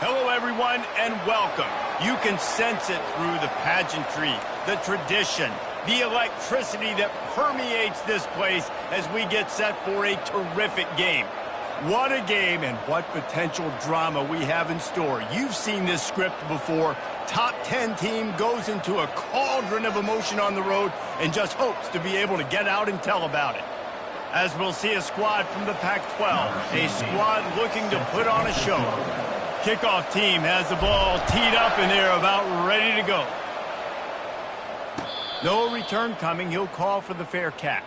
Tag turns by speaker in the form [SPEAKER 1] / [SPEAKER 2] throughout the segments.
[SPEAKER 1] Hello, everyone, and welcome. You can sense it through the pageantry, the tradition, the electricity that permeates this place as we get set for a terrific game. What a game and what potential drama we have in store. You've seen this script before. Top 10 team goes into a cauldron of emotion on the road and just hopes to be able to get out and tell about it. As we'll see a squad from the Pac-12, a squad looking to put on a show. Kickoff team has the ball teed up and they're about ready to go. No return coming. He'll call for the fair catch.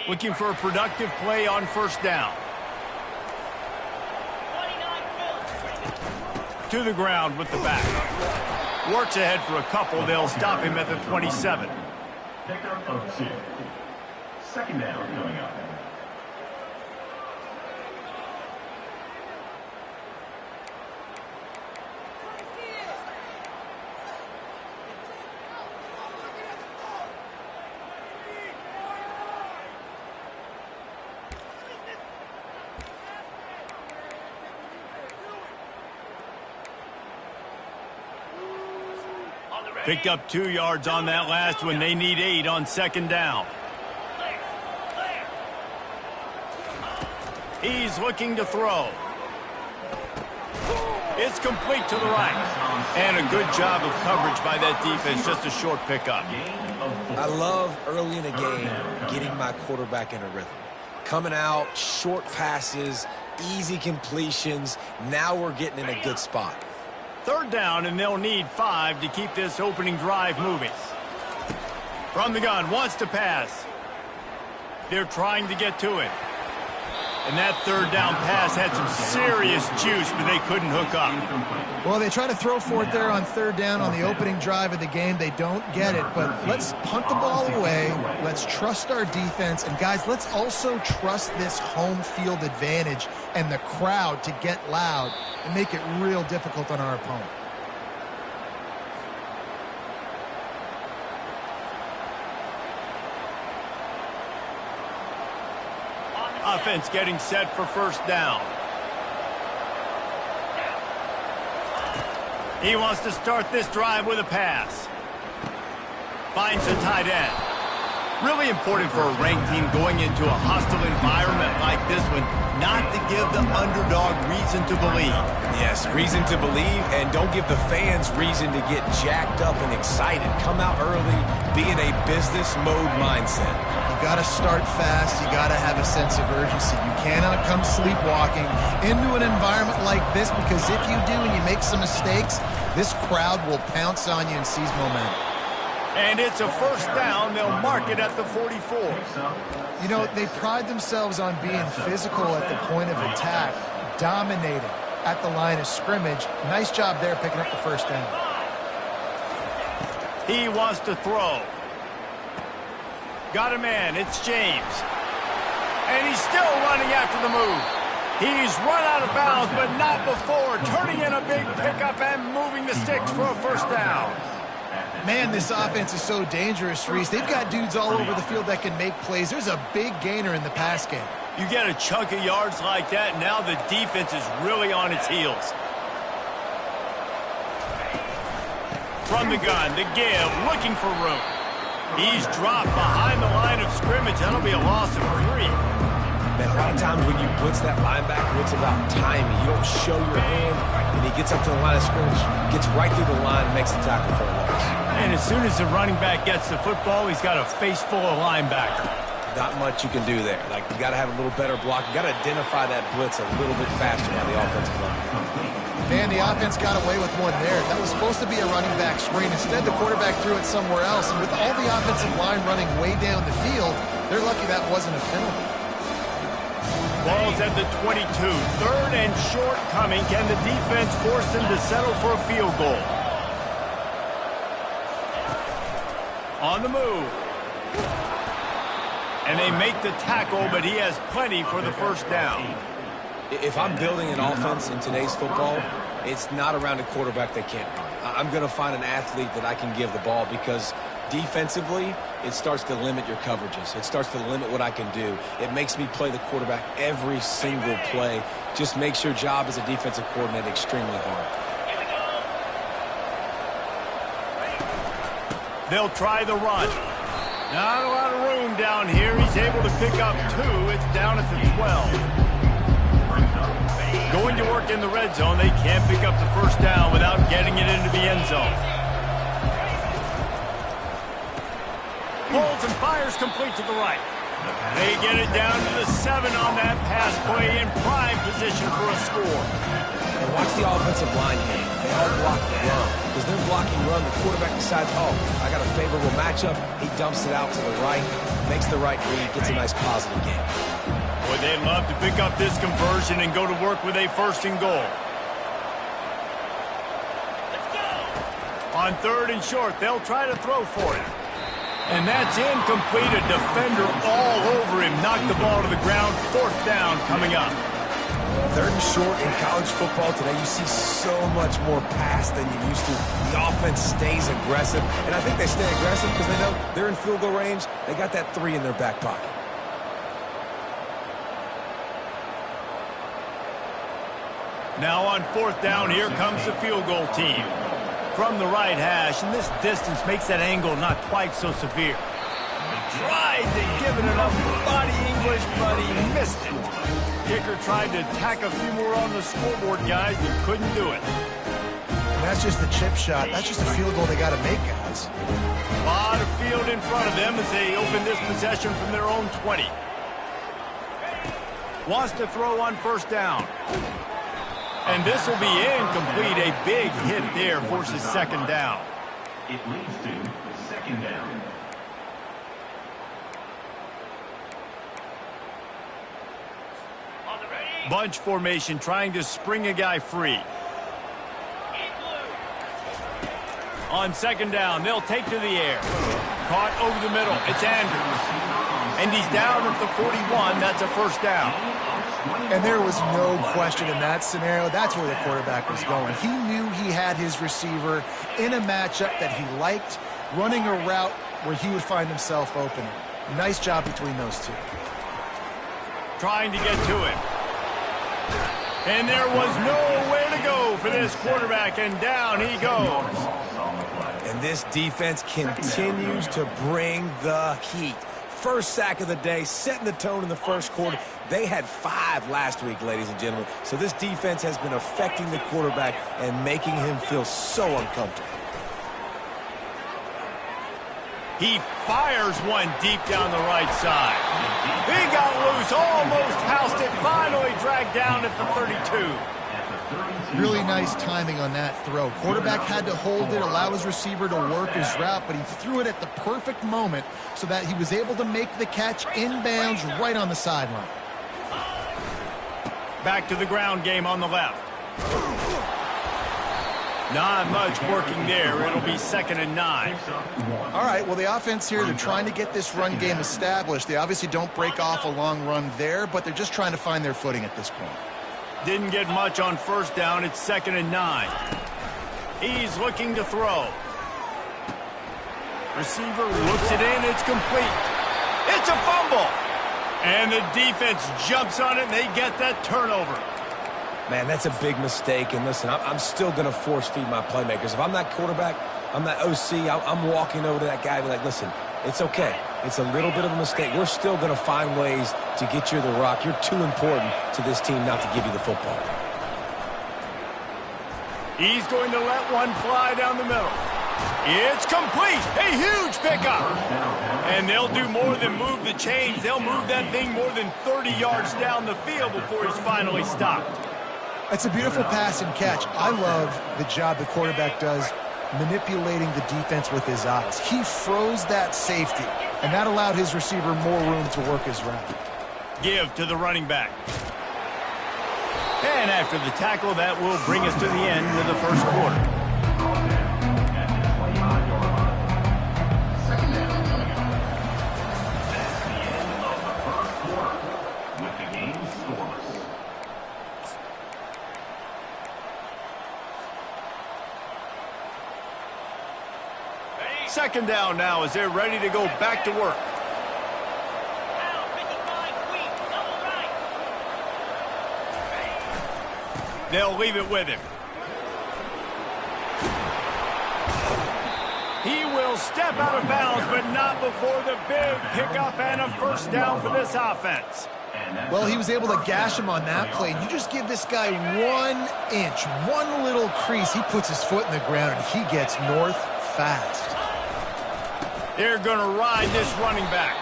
[SPEAKER 1] Looking for a productive play on first down. To the ground with the back. Works ahead for a couple. They'll stop him at the 27.
[SPEAKER 2] Pickup of 2. Second down coming up.
[SPEAKER 1] Picked up 2 yards on that last one. They need 8 on second down. He's looking to throw. It's complete to the right. And a good job of coverage by that defense. Just a short pickup.
[SPEAKER 3] I love early in a game getting my quarterback in a rhythm. Coming out, short passes, easy completions. Now we're getting in a good spot.
[SPEAKER 1] Third down, and they'll need 5 to keep this opening drive moving. From the gun, wants to pass. They're trying to get to it. And that third down pass had some serious juice, but they couldn't hook up.
[SPEAKER 4] Well, they try to throw for it there on third down on the opening drive of the game. They don't get it, but let's punt the ball away. Let's trust our defense. And, guys, let's also trust this home field advantage and the crowd to get loud and make it real difficult on our opponent.
[SPEAKER 1] Offense getting set for first down. He wants to start this drive with a pass. Finds a tight end. Really important for a ranked team going into a hostile environment like this one, not to give the underdog reason to believe.
[SPEAKER 3] Yes, reason to believe, and don't give the fans reason to get jacked up and excited. Come out early, be in a business mode mindset.
[SPEAKER 4] You got to start fast. You got to have a sense of urgency. You cannot come sleepwalking into an environment like this, because if you do and you make some mistakes, this crowd will pounce on you and seize momentum.
[SPEAKER 1] And it's a first down. They'll mark it at the 44.
[SPEAKER 4] You know, they pride themselves on being physical at the point of attack, dominating at the line of scrimmage. Nice job there picking up the first down.
[SPEAKER 1] He wants to throw. Got a man. It's James. And he's still running after the move. He's run out of bounds, but not before. Turning in a big pickup and moving the sticks for a first down.
[SPEAKER 4] Man, this offense is so dangerous, Reese. They've got dudes all over the field that can make plays. There's a big gainer in the pass game.
[SPEAKER 1] You get a chunk of yards like that, now the defense is really on its heels. From the gun, the give, looking for room. He's dropped behind the line of scrimmage. That'll be a loss of 3.
[SPEAKER 3] Man, a lot of times when you blitz that linebacker, it's about timing. You don't show your hand, and he gets up to the line of scrimmage, gets right through the line, makes the tackle for a loss.
[SPEAKER 1] And as soon as the running back gets the football, he's got a face full of linebacker.
[SPEAKER 3] Not much you can do there. Like, you got to have a little better block. You got to identify that blitz a little bit faster on the offensive line.
[SPEAKER 4] Man, the offense got away with one there. That was supposed to be a running back screen. Instead, the quarterback threw it somewhere else. And with all the offensive line running way down the field, they're lucky that wasn't a penalty.
[SPEAKER 1] Ball's at the 22. Third and short coming. Can the defense force them to settle for a field goal? On the move. And they make the tackle, but he has plenty for the first down.
[SPEAKER 3] If I'm building an offense in today's football, it's not around a quarterback that can't run. I'm going to find an athlete that I can give the ball because defensively, it starts to limit your coverages. It starts to limit what I can do. It makes me play the quarterback every single play. Just makes your job as a defensive coordinator extremely hard.
[SPEAKER 1] They'll try the run. Not a lot of room down here. He's able to pick up 2. It's down at the 12. Going to work in the red zone. They can't pick up the first down without getting it into the end zone. Holds and fires complete to the right. They get it down to the 7 on that pass play in prime position for a score.
[SPEAKER 3] And watch the offensive line here. They all block the run. Because they're blocking run, the quarterback decides, oh, I got a favorable matchup. He dumps it out to the right, makes the right read, gets a nice positive game.
[SPEAKER 1] Boy, they'd love to pick up this conversion and go to work with a 1st and goal. Let's go. On 3rd and short, they'll try to throw for it. And that's incomplete. A defender all over him. Knocked the ball to the ground. 4th down coming up.
[SPEAKER 3] 3rd and short in college football today, you see so much more pass than you used to. The offense stays aggressive, and I think they stay aggressive because they know they're in field goal range. They got that 3 in their back pocket.
[SPEAKER 1] Now on 4th down, here comes the field goal team. From the right hash, and this distance makes that angle not quite so severe. Tried to give it enough body English, but he missed it. Kicker tried to tack a few more on the scoreboard, guys, but couldn't do it.
[SPEAKER 4] And that's just the chip shot. That's just a field goal they got to make, guys.
[SPEAKER 1] A lot of field in front of them as they open this possession from their own 20. Wants to throw on 1st down. And this will be incomplete. A big hit there forces 2nd down.
[SPEAKER 2] It leads to 2nd down.
[SPEAKER 1] Bunch formation trying to spring a guy free. On 2nd down, they'll take to the air. Caught over the middle. It's Andrews. And he's down at the 41. That's a 1st down.
[SPEAKER 4] And there was no question in that scenario. That's where the quarterback was going. He knew he had his receiver in a matchup that he liked, running a route where he would find himself open. Nice job between those two.
[SPEAKER 1] Trying to get to it. And there was nowhere to go for this quarterback, and down he goes.
[SPEAKER 3] And this defense continues to bring the heat. 1st sack of the day, setting the tone in the 1st quarter. They had 5 last week, ladies and gentlemen. So this defense has been affecting the quarterback and making him feel so uncomfortable.
[SPEAKER 1] He fires one deep down the right side. He got loose, almost housed it, finally dragged down at the 32.
[SPEAKER 4] Really nice timing on that throw. Quarterback had to hold it, allow his receiver to work his route, but he threw it at the perfect moment so that he was able to make the catch inbounds right on the sideline.
[SPEAKER 1] Back to the ground game on the left. Not much working there. It'll be 2nd and 9.
[SPEAKER 4] All right, well, the offense here, they're trying to get this run game established. They obviously don't break off a long run there, but they're just trying to find their footing at this point.
[SPEAKER 1] Didn't get much on 1st down. It's 2nd and 9. He's looking to throw. Receiver looks it in. It's complete. It's a fumble. And the defense jumps on it, and they get that turnover.
[SPEAKER 3] Man, that's a big mistake. And listen, I'm still going to force feed my playmakers. If I'm that quarterback, I'm that OC, I'm walking over to that guy and be like, listen, it's okay. It's a little bit of a mistake. We're still going to find ways to get you the rock. You're too important to this team not to give you the football.
[SPEAKER 1] He's going to let one fly down the middle. It's complete. A huge pickup. And they'll do more than move the chains. They'll move that thing more than 30 yards down the field before he's finally stopped.
[SPEAKER 4] It's a beautiful pass and catch. I love the job the quarterback does manipulating the defense with his eyes. He froze that safety, and that allowed his receiver more room to work his route.
[SPEAKER 1] Give to the running back. And after the tackle, that will bring us to the end of the 1st quarter. Second down now as they're ready to go back to work. They'll leave it with him. He will step out of bounds, but not before the big pickup and a first down for this offense.
[SPEAKER 4] Well, he was able to gash him on that play. You just give this guy 1 inch, one little crease. He puts his foot in the ground, and he gets north fast.
[SPEAKER 1] They're going to ride this running back.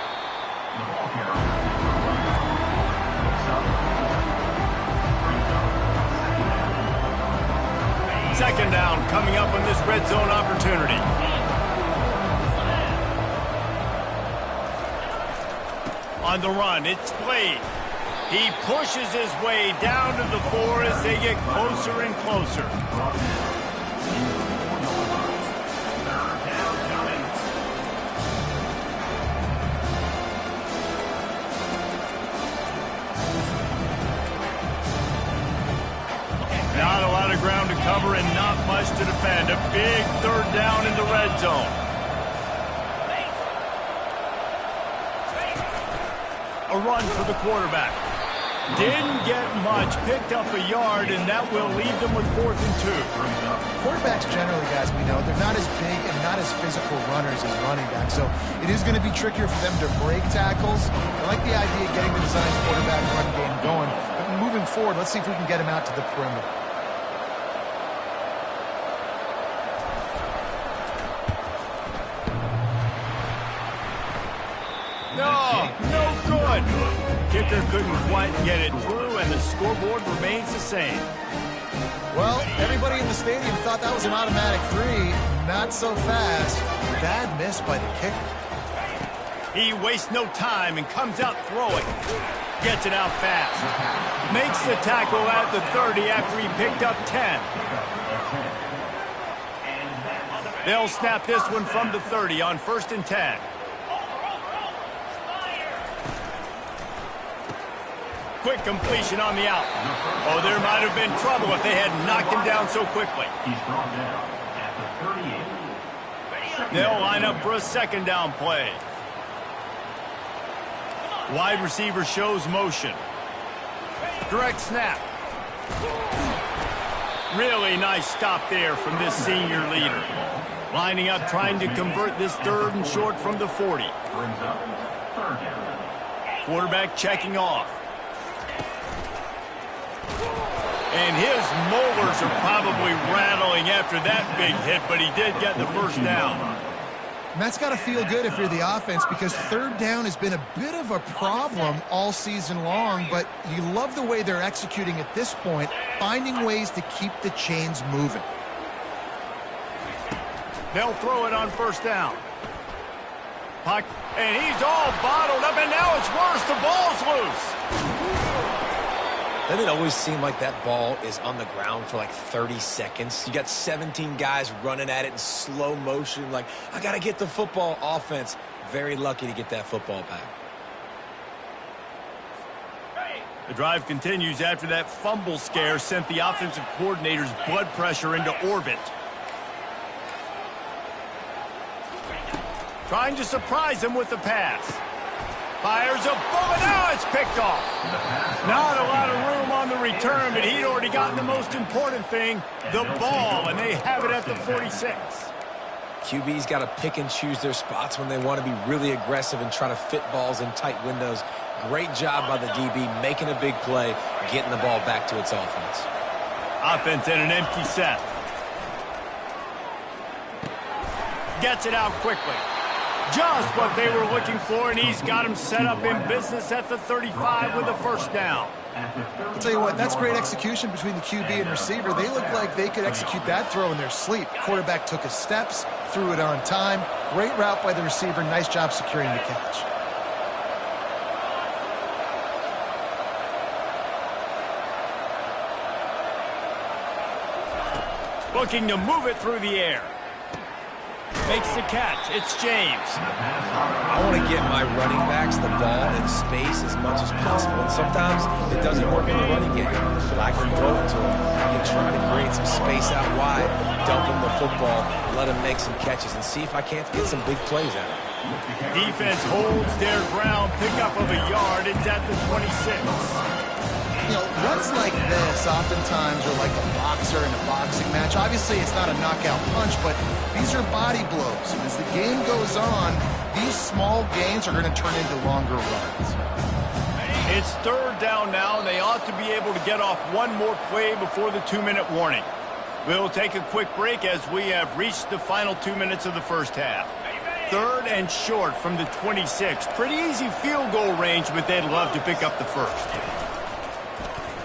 [SPEAKER 1] Second down coming up on this red zone opportunity. On the run, it's Blade. He pushes his way down to the 4 as they get closer and closer. Not a lot of ground to cover and not much to defend. A big third down in the red zone. A run for the quarterback. Didn't get much, picked up a yard, and that will leave them with 4th and 2.
[SPEAKER 4] Quarterbacks generally, guys, we know, they're not as big and not as physical runners as running backs, so it is going to be trickier for them to break tackles. I like the idea of getting the design quarterback run game going, but moving forward, let's see if we can get him out to the perimeter.
[SPEAKER 1] No good. Kicker couldn't quite get it through, and the scoreboard remains the same.
[SPEAKER 4] Well, everybody in the stadium thought that was an automatic 3. Not so fast. Bad miss by the kicker.
[SPEAKER 1] He wastes no time and comes out throwing. Gets it out fast. Makes the tackle at the 30 after he picked up 10. They'll snap this one from the 30 on 1st and 10. Quick completion on the out. Oh, there might have been trouble if they had knocked him down so quickly.
[SPEAKER 2] He's brought down at the 38.
[SPEAKER 1] They'll line up for a second down play. Wide receiver shows motion. Direct snap. Really nice stop there from this senior leader. Lining up, trying to convert this 3rd and short from the 40.
[SPEAKER 2] Brings up 3rd down.
[SPEAKER 1] Quarterback checking off. And his molars are probably rattling after that big hit, but he did get the first down.
[SPEAKER 4] And that's got to feel good if you're the offense, because 3rd down has been a bit of a problem all season long, but you love the way they're executing at this point, finding ways to keep the chains moving.
[SPEAKER 1] They'll throw it on 1st down. Puck, and he's all bottled up, and now it's worse. The ball's loose.
[SPEAKER 3] Doesn't it always seem like that ball is on the ground for like 30 seconds? You got 17 guys running at it in slow motion, like, I got to get the football. Offense, very lucky to get that football back.
[SPEAKER 1] The drive continues after that fumble scare sent the offensive coordinator's blood pressure into orbit. Trying to surprise him with the pass. Fires a bullet. Now it's picked off. Not a lot of room on the return, but he'd already gotten the most important thing, the ball, and they have it at the 46.
[SPEAKER 3] QB's got to pick and choose their spots when they want to be really aggressive and try to fit balls in tight windows. Great job by the DB making a big play, getting the ball back to its offense.
[SPEAKER 1] Offense in an empty set. Gets it out quickly. Just what they were looking for, and he's got him set up in business at the 35 with a first down.
[SPEAKER 4] I'll tell you what, that's great execution between the QB and receiver. They look like they could execute that throw in their sleep. Quarterback took his steps, threw it on time. Great route by the receiver. Nice job securing the catch.
[SPEAKER 1] Looking to move it through the air. Makes the catch. It's James.
[SPEAKER 3] I want to get my running backs the ball in space as much as possible. And sometimes it doesn't work in the running game, but I can throw it to them. I can try to create some space out wide. dump him the football, let him make some catches, and see if I can't get some big plays out of him.
[SPEAKER 1] Defense holds their ground, pickup of a yard. It's at the 26.
[SPEAKER 4] You know, runs like this oftentimes are like a boxer in a boxing match. Obviously, it's not a knockout punch, but these are body blows. And as the game goes on, these small gains are going to turn into longer runs.
[SPEAKER 1] It's third down now, and they ought to be able to get off one more play before the 2-minute warning. We'll take a quick break as we have reached the final 2 minutes of the first half. Third and short from the 26. Pretty easy field goal range, but they'd love to pick up the first.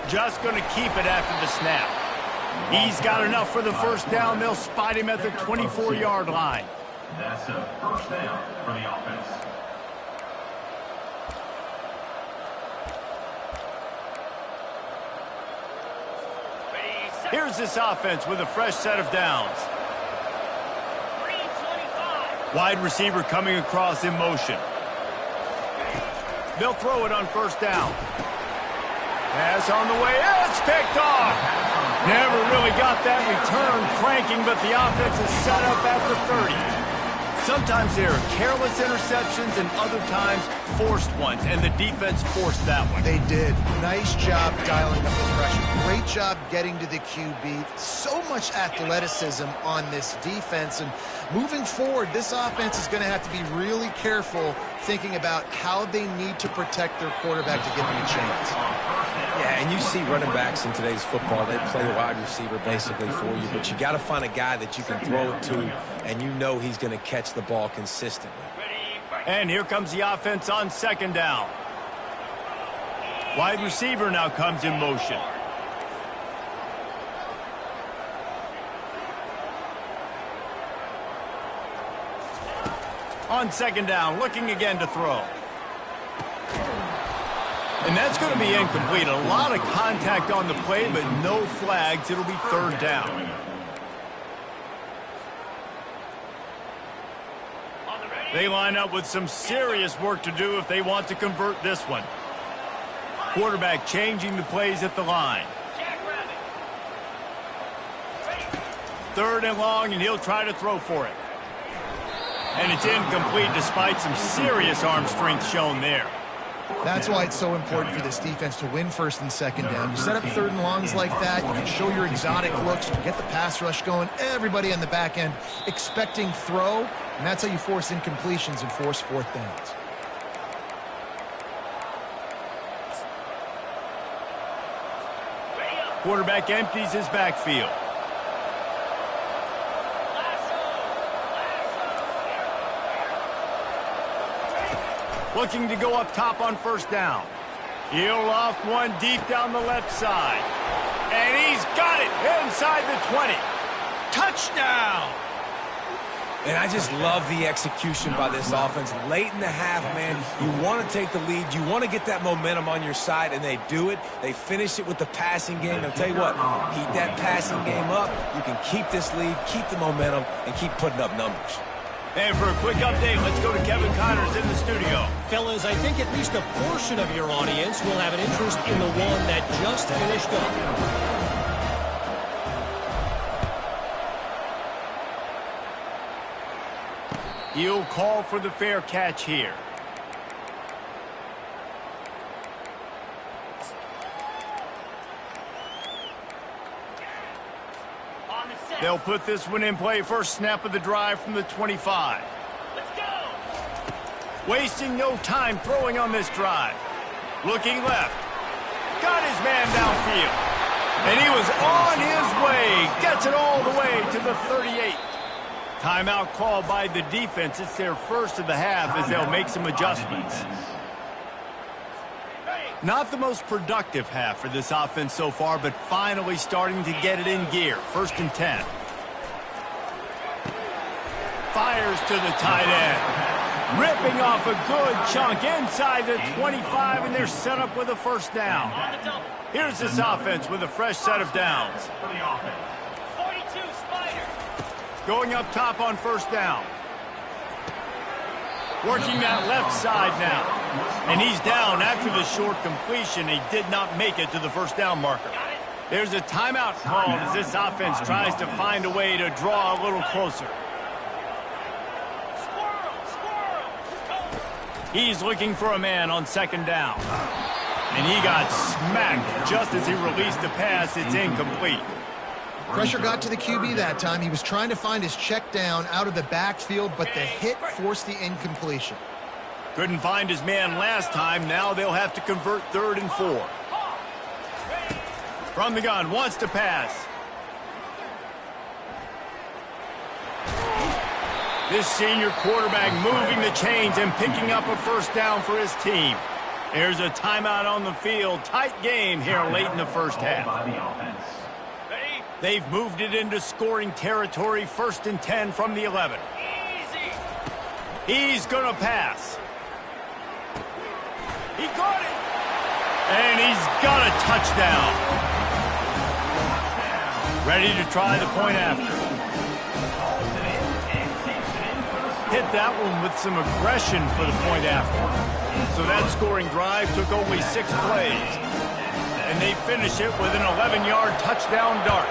[SPEAKER 1] Just going to keep it after the snap. He's got enough for the first down. They'll spot him at the 24-yard line.
[SPEAKER 2] That's a first down for the offense.
[SPEAKER 1] Here's this offense with a fresh set of downs. Wide receiver coming across in motion. They'll throw it on first down. Pass on the way. It's picked off. Never really got that return cranking, but the offense is set up at the 30. Sometimes there are careless interceptions and other times forced ones, and the defense forced that one.
[SPEAKER 4] They did. Nice job dialing up the pressure. Great job getting to the QB. So much athleticism on this defense. And moving forward, this offense is going to have to be really careful thinking about how they need to protect their quarterback to give him a chance.
[SPEAKER 3] Yeah, and you see running backs in today's football, they play wide receiver basically for you, but you got to find a guy that you can throw it to, and you know he's going to catch the ball consistently.
[SPEAKER 1] And here comes the offense on second down. Wide receiver now comes in motion. On second down, looking again to throw. And that's going to be incomplete. A lot of contact on the play, but no flags. It'll be third down. They line up with some serious work to do if they want to convert this one. Quarterback changing the plays at the line. Third and long, and he'll try to throw for it. And it's incomplete despite some serious arm strength shown there.
[SPEAKER 4] That's why it's so important for this defense to win first and second down. You set up third and longs like that, you can show your exotic looks, you can get the pass rush going, everybody on the back end expecting throw, and that's how you force incompletions and force fourth downs.
[SPEAKER 1] Quarterback empties his backfield. Looking to go up top on first down. He'll loft one deep down the left side. And he's got it inside the 20. Touchdown!
[SPEAKER 3] And I just love the execution by this offense. Late in the half, man, you want to take the lead. You want to get that momentum on your side, and they do it. They finish it with the passing game. I'll tell you what, keep that passing game up. You can keep this lead, keep the momentum, and keep putting up numbers.
[SPEAKER 1] And for a quick update, let's go to Kevin Connors in the studio.
[SPEAKER 5] Fellas, I think at least a portion of your audience will have an interest in the one that just finished up.
[SPEAKER 1] He'll call for the fair catch here. They'll put this one in play. First snap of the drive from the 25. Let's go! Wasting no time throwing on this drive. Looking left. Got his man downfield. And he was on his way. Gets it all the way to the 38. Timeout called by the defense. It's their first of the half as they'll make some adjustments. Not the most productive half for this offense so far, but finally starting to get it in gear. First and 10. Fires to the tight end. Ripping off a good chunk inside the 25, and they're set up with a first down. Here's this offense with a fresh set of downs.
[SPEAKER 5] 42 Spider.
[SPEAKER 1] Going up top on first down. Working that left side now. And he's down after the short completion. He did not make it to the first down marker. There's a timeout called as this offense tries to find a way to draw a little closer. He's looking for a man on second down. And he got smacked just as he released the pass. It's incomplete.
[SPEAKER 4] Pressure got to the QB that time. He was trying to find his check down out of the backfield, but the hit forced the incompletion.
[SPEAKER 1] Couldn't find his man last time. Now they'll have to convert 3rd and 4. From the gun, wants to pass. This senior quarterback moving the chains and picking up a first down for his team. There's a timeout on the field. Tight game here late in the first half. They've moved it into scoring territory. 1st and 10 from the 11. He's going to pass. He got it. And he's got a touchdown. Ready to try the point after. Hit that one with some aggression for the point after. So that scoring drive took only 6 plays. And they finish it with an 11-yard touchdown dart.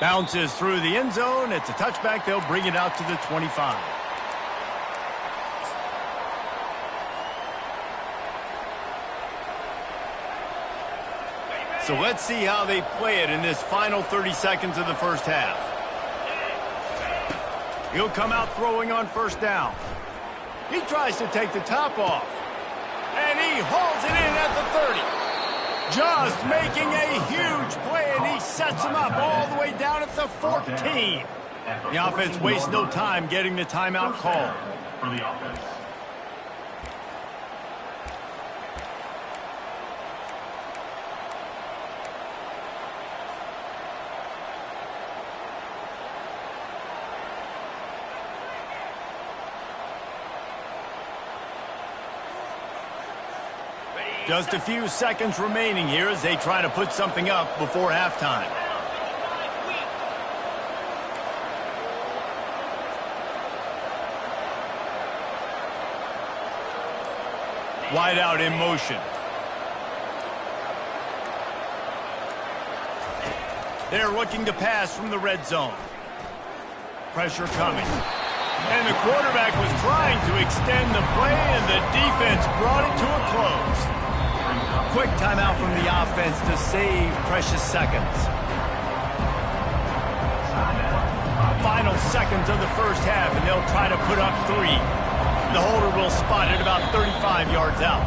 [SPEAKER 1] Bounces through the end zone. It's a touchback. They'll bring it out to the 25. So let's see how they play it in this final 30 seconds of the first half. He'll come out throwing on first down. He tries to take the top off. And he hauls it in at the 30. Just making a huge play, and he sets him up all the way down at the 14. The offense wastes no time getting the timeout called.
[SPEAKER 2] For the offense.
[SPEAKER 1] Just a few seconds remaining here as they try to put something up before halftime. Wide out in motion. They're looking to pass from the red zone. Pressure coming. And the quarterback was trying to extend the play, and the defense brought it to a close. Quick timeout from the offense to save precious seconds. Final seconds of the first half, and they'll try to put up 3. The holder will spot it about 35 yards out.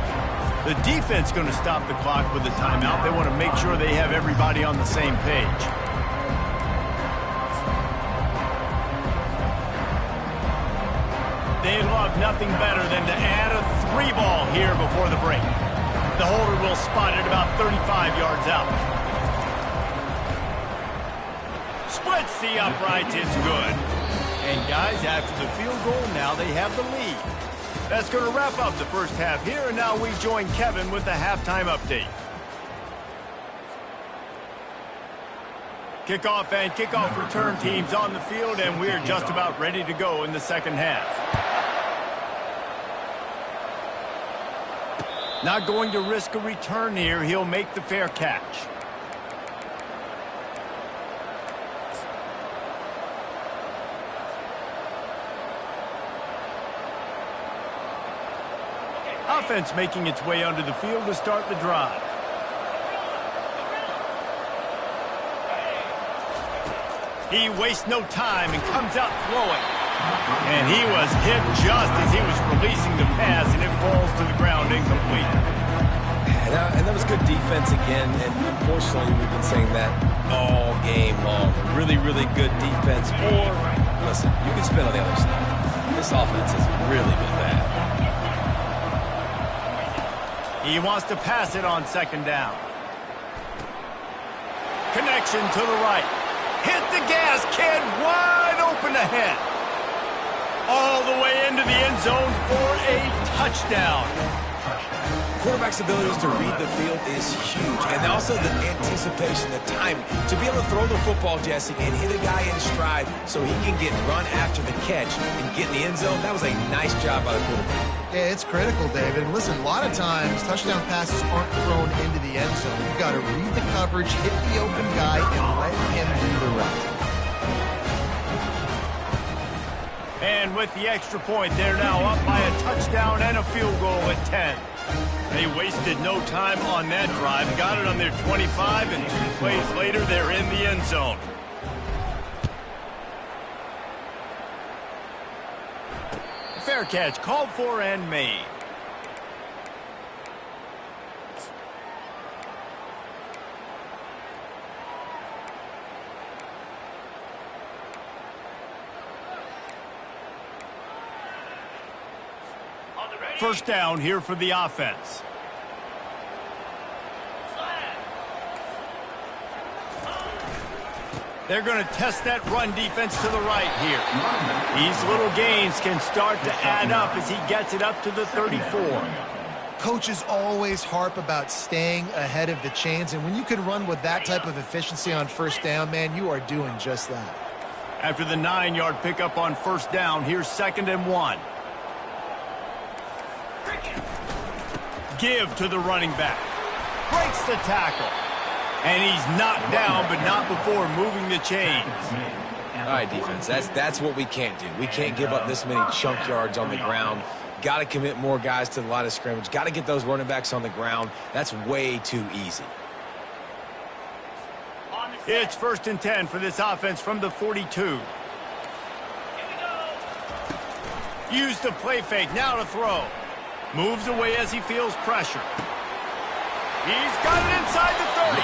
[SPEAKER 1] The defense going to stop the clock with the timeout. They want to make sure they have everybody on the same page. They love nothing better than to add a 3 ball here before the break. The holder will spot it about 35 yards out. Splits the uprights, it's good. And guys, after the field goal, now they have the lead. That's going to wrap up the first half here, and now we join Kevin with the halftime update. Kickoff and kickoff return teams on the field, and we're just about ready to go in the second half. Not going to risk a return here. He'll make the fair catch. Offense making its way onto the field to start the drive. He wastes no time and comes out throwing. And he was hit just as he was releasing the pass, and it falls to the ground incomplete.
[SPEAKER 3] And that was good defense again, and unfortunately we've been saying that all game long. Really, really good defense. Or, listen, you can spin on the other side. This offense has really been bad.
[SPEAKER 1] He wants to pass it on second down. Connection to the right. Hit the gas, kid. Wide open ahead. All the way into the end zone for a touchdown.
[SPEAKER 3] Quarterback's abilities to read the field is huge, and also the anticipation, the timing. To be able to throw the football, Jesse, and hit a guy in stride so he can get run after the catch and get in the end zone, that was a nice job by the quarterback.
[SPEAKER 4] Yeah, it's critical, David. And listen, a lot of times touchdown passes aren't thrown into the end zone. You've got to read the coverage, hit the open guy, and let him do the rest.
[SPEAKER 1] And with the extra point, they're now up by a touchdown and a field goal at 10. They wasted no time on that drive, got it on their 25, and 2 plays later, they're in the end zone. Fair catch, called for and made. First down here for the offense. They're going to test that run defense to the right here. These little gains can start to add up as he gets it up to the 34.
[SPEAKER 4] Coaches always harp about staying ahead of the chains, and when you can run with that type of efficiency on first down, man, you are doing just that.
[SPEAKER 1] After the 9-yard pickup on first down, here's 2nd and 1. Give to the running back. Breaks the tackle. And he's knocked down, but not before moving the chains.
[SPEAKER 3] All right, defense, that's what we can't do. We can't give up this many chunk yards on the ground. Got to commit more guys to the line of scrimmage. Got to get those running backs on the ground. That's way too easy.
[SPEAKER 1] It's 1st and 10 for this offense from the 42. Use the play fake, now to throw. Moves away as he feels pressure. He's got it inside the 30.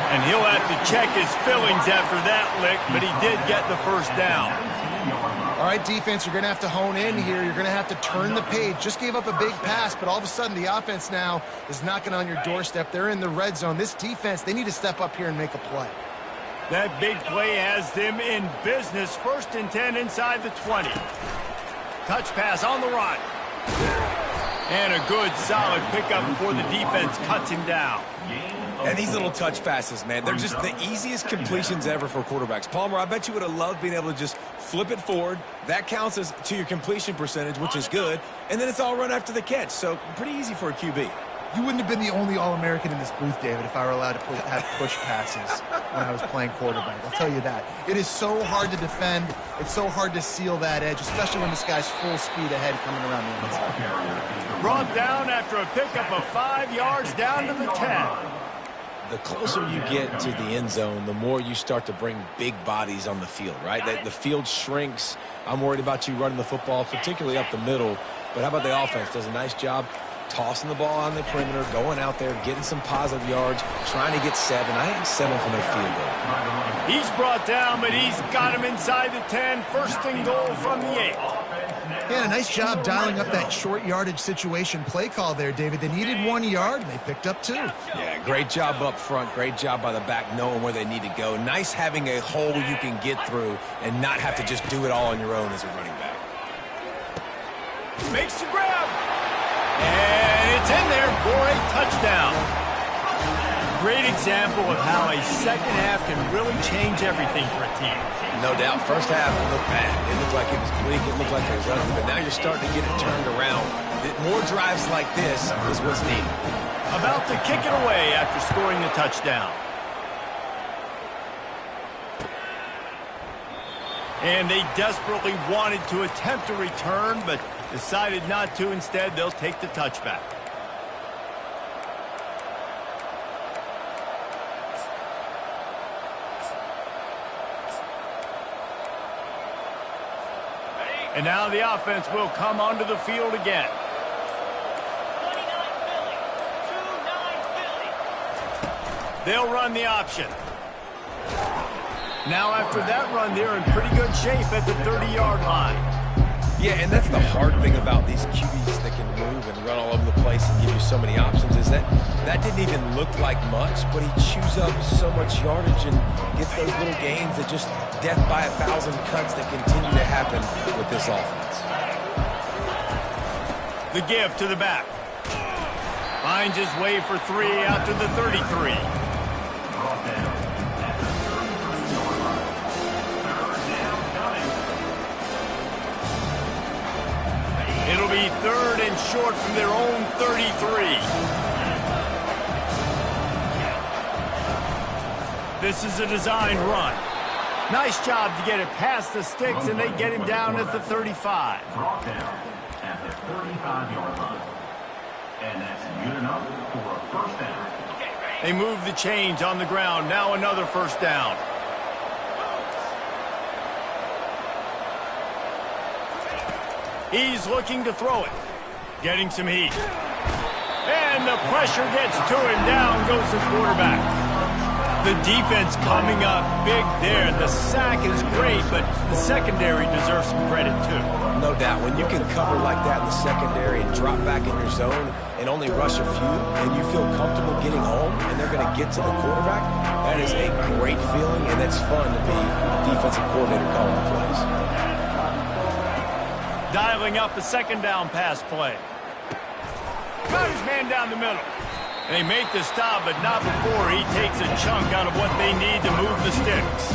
[SPEAKER 1] And he'll have to check his fillings after that lick, but he did get the first down.
[SPEAKER 4] All right, defense, you're going to have to hone in here. You're going to have to turn the page. Just gave up a big pass, but all of a sudden the offense now is knocking on your doorstep. They're in the red zone. This defense, they need to step up here and make a play.
[SPEAKER 1] That big play has them in business. 1st and 10 inside the 20. Touch pass on the run. And a good, solid pickup before the defense cuts him down.
[SPEAKER 3] And these little touch passes, man, they're just the easiest completions ever for quarterbacks. Palmer, I bet you would have loved being able to just flip it forward. That counts as to your completion percentage, which is good. And then it's all run after the catch. So pretty easy for a QB.
[SPEAKER 4] You wouldn't have been the only All-American in this booth, David, if I were allowed to have push passes when I was playing quarterback. I'll tell you that. It is so hard to defend. It's so hard to seal that edge, especially when this guy's full speed ahead coming around the inside.
[SPEAKER 1] Brought down after a pickup of 5 yards down to the 10.
[SPEAKER 3] The closer you get to the end zone, the more you start to bring big bodies on the field, right? The field shrinks. I'm worried about you running the football, particularly up the middle. But how about the offense? Does a nice job tossing the ball on the perimeter, going out there, getting some positive yards, trying to get 7. I ain't settling for no field goal.
[SPEAKER 1] He's brought down, but he's got him inside the 10. 1st and goal from the 8.
[SPEAKER 4] Yeah, nice job dialing up that short yardage situation play call there, David. They needed 1 yard, and they picked up 2.
[SPEAKER 3] Yeah, great job up front. Great job by the back knowing where they need to go. Nice having a hole you can get through and not have to just do it all on your own as a running back.
[SPEAKER 1] Makes the grab. And it's in there for a touchdown. Great example of how a second half can really change everything for a team.
[SPEAKER 3] No doubt. First half, it looked bad. It looked like it was bleak. It looked like it was ugly. But now you're starting to get it turned around. More drives like this is what's needed.
[SPEAKER 1] About to kick it away after scoring the touchdown. And they desperately wanted to attempt a return, but decided not to. Instead, they'll take the touchback. And now the offense will come onto the field again. They'll run the option. Now after that run, they're in pretty good shape at the 30-yard line.
[SPEAKER 3] Yeah, and that's the hard thing about these QBs that can move and run all over the place and give you so many options is that didn't even look like much, but he chews up so much yardage and gets those little gains that just death by 1,000 cuts that continue to happen with this offense.
[SPEAKER 1] The give to the back. Finds his way for 3 out to the 33. It'll be 3rd and seconds short from their own 33. This is a designed run. Nice job to get it past the sticks, and they get him down at the 35.
[SPEAKER 2] Brought down at the 35-yard line. And that's good enough for a first down.
[SPEAKER 1] They move the chains on the ground. Now another first down. He's looking to throw it. Getting some heat. And the pressure gets to him. Down goes the quarterback. The defense coming up big there. The sack is great, but the secondary deserves some credit too.
[SPEAKER 3] No doubt. When you can cover like that in the secondary and drop back in your zone and only rush a few, and you feel comfortable getting home, and they're going to get to the quarterback, that is a great feeling, and it's fun to be a defensive coordinator calling the plays.
[SPEAKER 1] Dialing up the second down pass play. Got his man down the middle. They make the stop, but not before he takes a chunk out of what they need to move the sticks.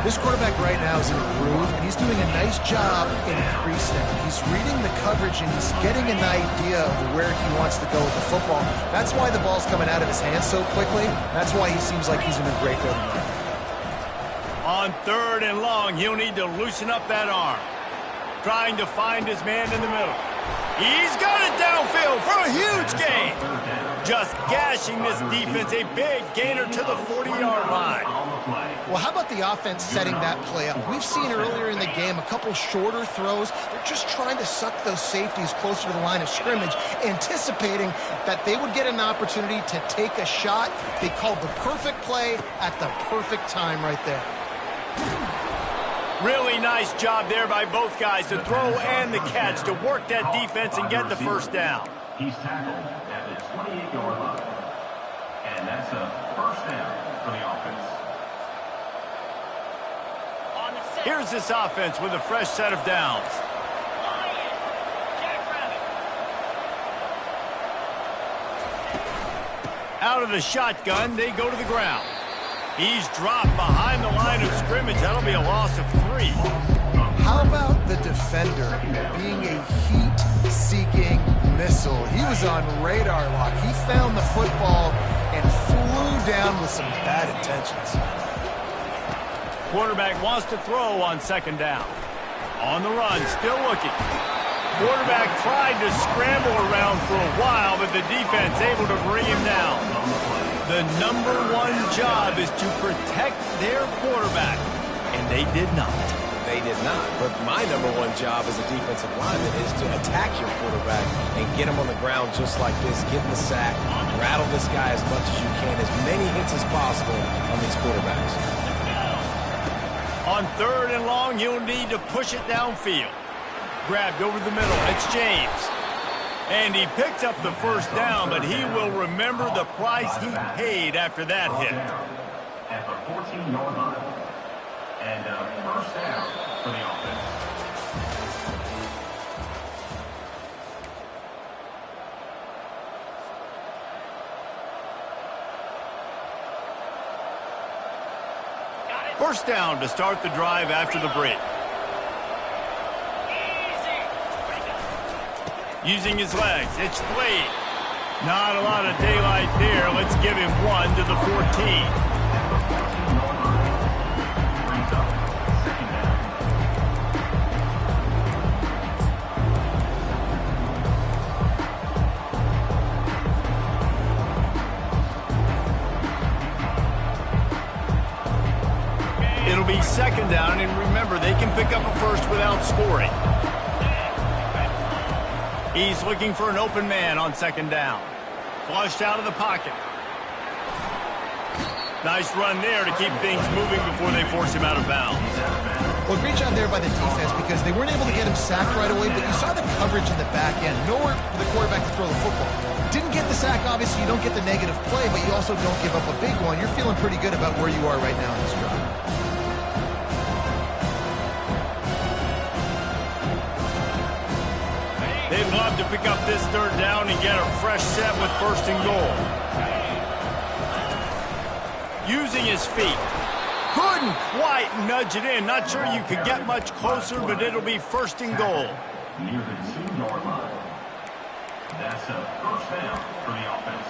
[SPEAKER 4] This quarterback right now is in a groove, and he's doing a nice job in pre-snap. He's reading the coverage, and he's getting an idea of where he wants to go with the football. That's why the ball's coming out of his hands so quickly. That's why he seems like he's in a great rhythm.
[SPEAKER 1] On third and long, he'll need to loosen up that arm. Trying to find his man in the middle. He's got it downfield for a huge gain. Just gashing this defense, a big gainer to the 40-yard line.
[SPEAKER 4] Well, how about the offense setting that play up? We've seen earlier in the game a couple shorter throws. They're just trying to suck those safeties closer to the line of scrimmage, anticipating that they would get an opportunity to take a shot. They called the perfect play at the perfect time right there.
[SPEAKER 1] Really nice job there by both guys to throw and the catch to work that defense and get the first down.
[SPEAKER 2] He's tackled at the 28-yard line. And that's a first down for the offense.
[SPEAKER 1] Here's this offense with a fresh set of downs. Out of the shotgun, they go to the ground. He's dropped behind the line of scrimmage. That'll be a loss of 3.
[SPEAKER 4] How about the defender being a heat-seeking missile? He was on radar lock. He found the football and flew down with some bad intentions.
[SPEAKER 1] Quarterback wants to throw on second down. On the run, still looking. Quarterback tried to scramble around for a while, but the defense able to bring him down. The number one job is to protect their quarterback, and they did not.
[SPEAKER 3] They did not. But my number one job as a defensive lineman is to attack your quarterback and get him on the ground just like this, get the sack, rattle this guy as much as you can, as many hits as possible on these quarterbacks.
[SPEAKER 1] On third and long, you'll need to push it downfield. Grabbed over the middle. It's James. And he picks up the first down, but he will remember the price he paid after that hit.
[SPEAKER 2] At the 14-yard line. And first down for the offense.
[SPEAKER 1] First down to start the drive after the break. Using his legs, it's Blade. Not a lot of daylight there. Let's give him 1 to the 14. It'll be second down, and remember, they can pick up a first without scoring. He's looking for an open man on second down. Flushed out of the pocket. Nice run there to keep things moving before they force him out of bounds.
[SPEAKER 4] Well, great job there by the defense because they weren't able to get him sacked right away, but you saw the coverage in the back end. Nowhere for the quarterback to throw the football. Didn't get the sack, obviously. You don't get the negative play, but you also don't give up a big one. You're feeling pretty good about where you are right now in this drive.
[SPEAKER 1] They'd love to pick up this third down and get a fresh set with first and goal. Using his feet. Couldn't quite nudge it in. Not sure you could get much closer, but it'll be first and goal.
[SPEAKER 2] Near the 2-yard line. That's a first down for the offense.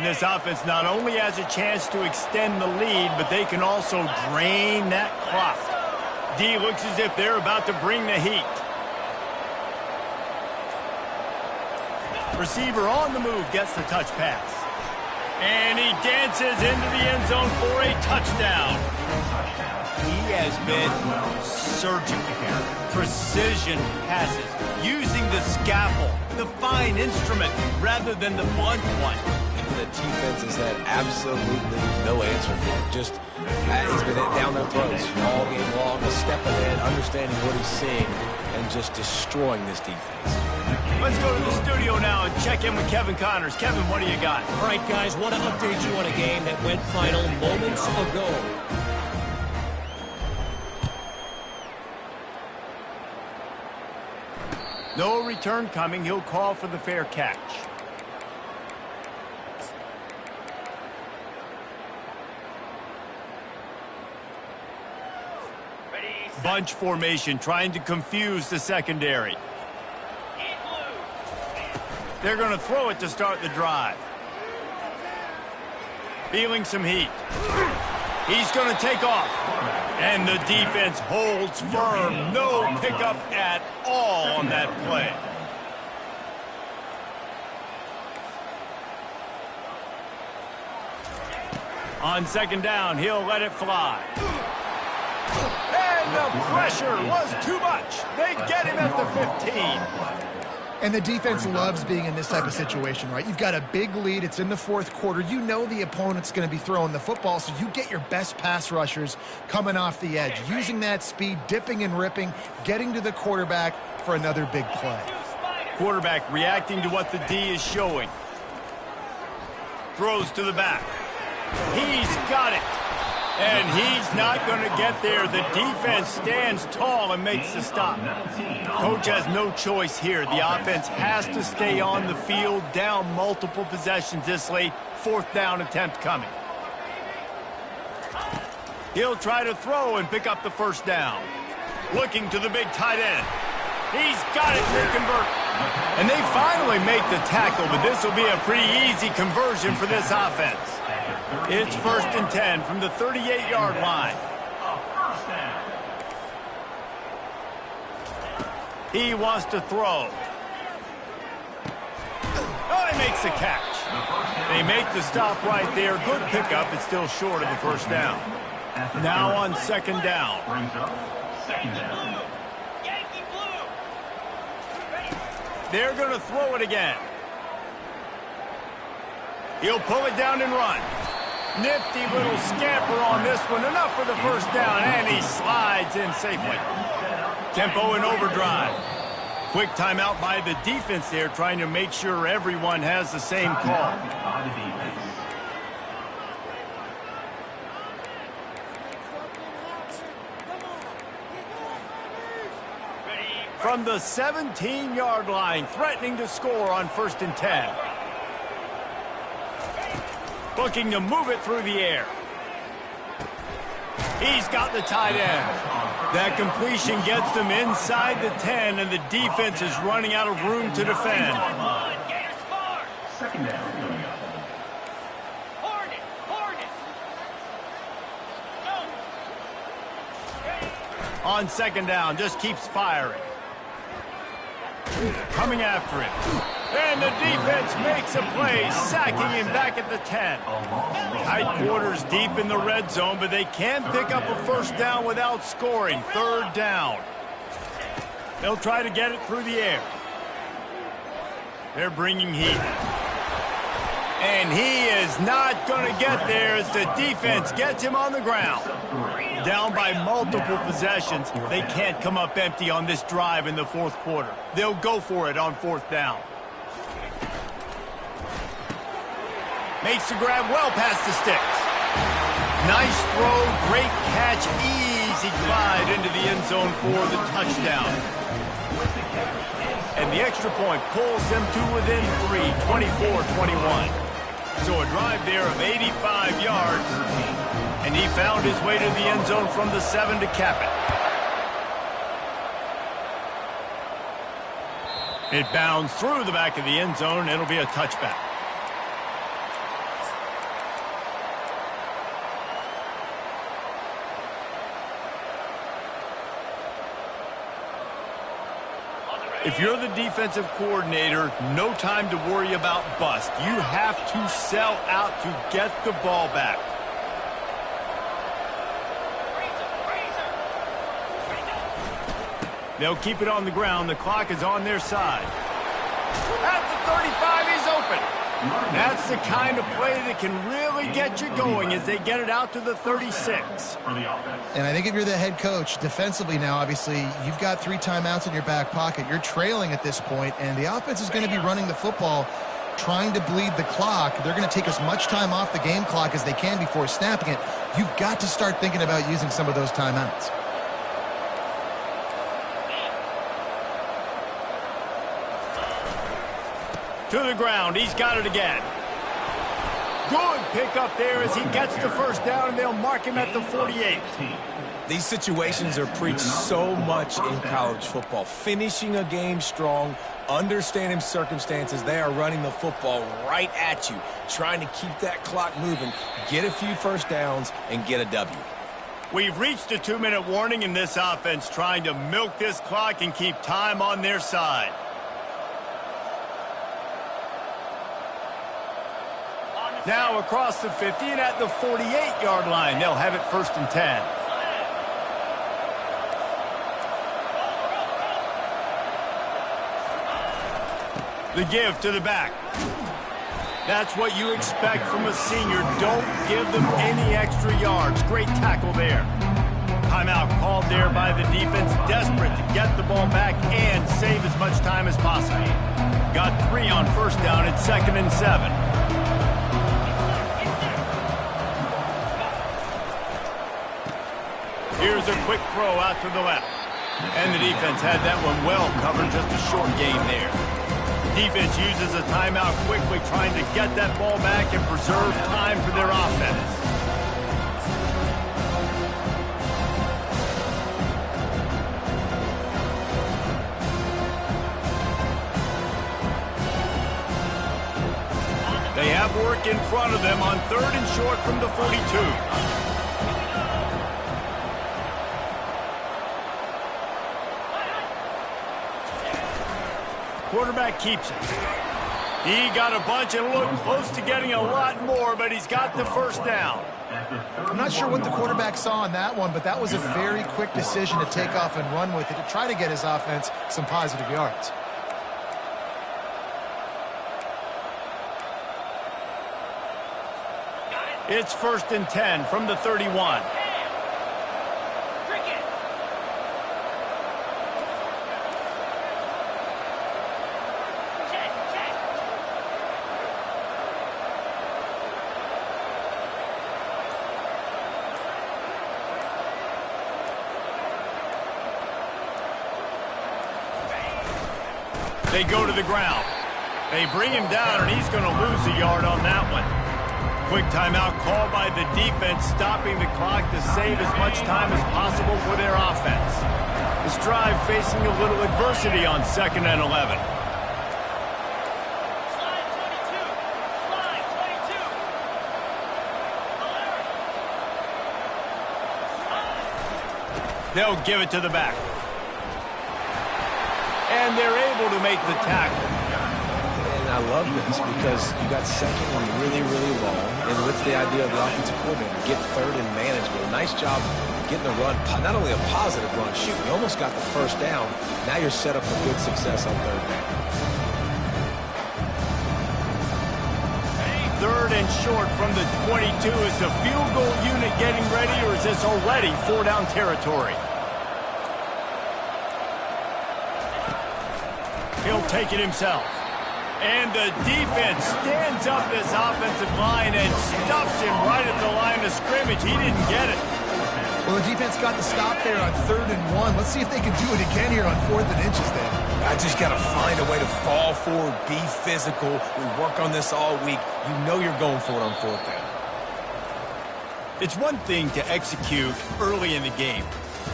[SPEAKER 1] This offense not only has a chance to extend the lead, but they can also drain that clock. D looks as if they're about to bring the heat. Receiver on the move gets the touch pass. And he dances into the end zone for a touchdown. He has been surgical here. Precision passes, using the scalpel, the fine instrument, rather than the blunt one.
[SPEAKER 3] The defense has had absolutely no answer for him. Just, he's been down their throats all game long, a step ahead, understanding what he's seeing, and just destroying this defense.
[SPEAKER 1] Let's go to the studio now and check in with Kevin Connors. Kevin, what do you got?
[SPEAKER 5] All right, guys, want to update you on a game that went final moments ago.
[SPEAKER 1] No return coming. He'll call for the fair catch. Bunch formation, trying to confuse the secondary. They're going to throw it to start the drive. Feeling some heat. He's going to take off. And the defense holds firm. No pickup at all on that play. On second down, he'll let it fly. And the pressure was too much. They get him at the 15.
[SPEAKER 4] And the defense loves being in this type of situation, right? You've got a big lead. It's in the fourth quarter. You know the opponent's going to be throwing the football, so you get your best pass rushers coming off the edge, using that speed, dipping and ripping, getting to the quarterback for another big play.
[SPEAKER 1] Quarterback reacting to what the D is showing. Throws to the back. He's got it. And he's not going to get there. The defense stands tall and makes the stop. Coach has no choice here. The offense has to stay on the field, down multiple possessions this late. Fourth down attempt coming. He'll try to throw and pick up the first down. Looking to the big tight end. He's got it to convert. And they finally make the tackle, but this will be a pretty easy conversion for this offense. It's 1st and 10 from the 38-yard line. He wants to throw. Oh, he makes the catch. They make the stop right there. Good pickup. It's still short of the first down. Now on second down. They're going to throw it again. He'll pull it down and run. Nifty little scamper on this one. Enough for the first down, and he slides in safely. Tempo in overdrive. Quick timeout by the defense there, trying to make sure everyone has the same call. From the 17-yard line, threatening to score on 1st and 10. Looking to move it through the air. He's got the tight end. That completion gets them inside the 10, and the defense is running out of room to defend.
[SPEAKER 2] Second down.
[SPEAKER 1] On second down, just keeps firing. Coming after him. And the defense makes a play, sacking him back at the 10. Tight quarters deep in the red zone, but they can't pick up a first down without scoring. 3rd down. They'll try to get it through the air. They're bringing heat. And he is not going to get there as the defense gets him on the ground. Down by multiple possessions, they can't come up empty on this drive in the fourth quarter. They'll go for it on 4th down. Makes the grab well past the sticks. Nice throw, great catch, easy glide into the end zone for the touchdown. And the extra point pulls them to within 3, 24-21. So a drive there of 85 yards. And he found his way to the end zone from the 7 to cap it. It bounds through the back of the end zone. It'll be a touchback. If you're the defensive coordinator, no time to worry about bust. You have to sell out to get the ball back. They'll keep it on the ground. The clock is on their side. At the 35, he's open. That's the kind of play that can really get you going as they get it out to the 36.
[SPEAKER 4] And I think if you're the head coach, defensively now, obviously, you've got 3 timeouts in your back pocket. You're trailing at this point, and the offense is going to be running the football, trying to bleed the clock. They're going to take as much time off the game clock as they can before snapping it. You've got to start thinking about using some of those timeouts.
[SPEAKER 1] To the ground. He's got it again. Good pick up there as he gets the first down, and they'll mark him at the 48.
[SPEAKER 3] These situations are preached so much in college football. Finishing a game strong, understanding circumstances. They are running the football right at you, trying to keep that clock moving, get a few first downs, and get a W.
[SPEAKER 1] We've reached a 2-minute warning in this offense, trying to milk this clock and keep time on their side. Now across the 50 and at the 48-yard line. They'll have it 1st and 10. The give to the back. That's what you expect from a senior. Don't give them any extra yards. Great tackle there. Timeout called there by the defense, desperate to get the ball back and save as much time as possible. Got 3 on first down at 2nd and 7. Here's a quick throw out to the left. And the defense had that one well covered, just a short gain there. Defense uses a timeout quickly, trying to get that ball back and preserve time for their offense. They have work in front of them on 3rd and short from the 42. Quarterback keeps it. He got a bunch and looked close to getting a lot more, but he's got the first down.
[SPEAKER 4] I'm not sure what the quarterback saw on that one, but that was a very quick decision to take off and run with it to try to get his offense some positive yards.
[SPEAKER 1] It's 1st and 10 from the 31. They go to the ground. They bring him down, and he's going to lose a yard on that one. Quick timeout called by the defense, stopping the clock to save as much time as possible for their offense. This drive facing a little adversity on 2nd and 11. They'll give it to the back. And they're able to make the tackle.
[SPEAKER 3] And I love this because you got 2nd and really, really long. And what's the idea of the offensive coordinator? Get 3rd and manageable. Nice job getting a run, not only a positive run, shoot, you almost got the first down. Now you're set up for good success on 3rd down.
[SPEAKER 1] 3rd and short from the 22. Is the field goal unit getting ready, or is this already 4-down territory? He'll take it himself. And the defense stands up this offensive line and stuffs him right at the line of scrimmage. He didn't get it.
[SPEAKER 4] Well, the defense got the stop there on 3rd and 1. Let's see if they can do it again here on 4th and inches, Dave.
[SPEAKER 3] I just got to find a way to fall forward, be physical. We work on this all week. You know you're going for it on 4th down.
[SPEAKER 1] It's one thing to execute early in the game.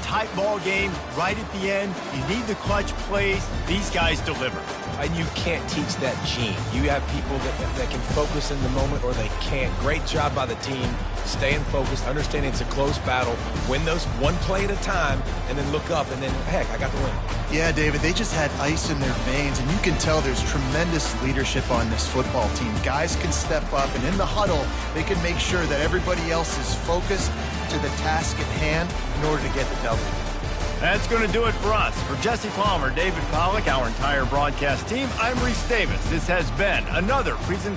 [SPEAKER 1] Tight ball game, right at the end. You need the clutch plays. These guys deliver.
[SPEAKER 3] And you can't teach that gene. You have people that can focus in the moment or they can't. Great job by the team, staying focused, understanding it's a close battle, win those one play at a time, and then look up, and then, heck, I got the win.
[SPEAKER 4] Yeah, David, they just had ice in their veins, and you can tell there's tremendous leadership on this football team. Guys can step up, and in the huddle, they can make sure that everybody else is focused to the task at hand in order to get the W.
[SPEAKER 1] That's going to do it for us. For Jesse Palmer, David Pollack, our entire broadcast team, I'm Reese Davis. This has been another presentation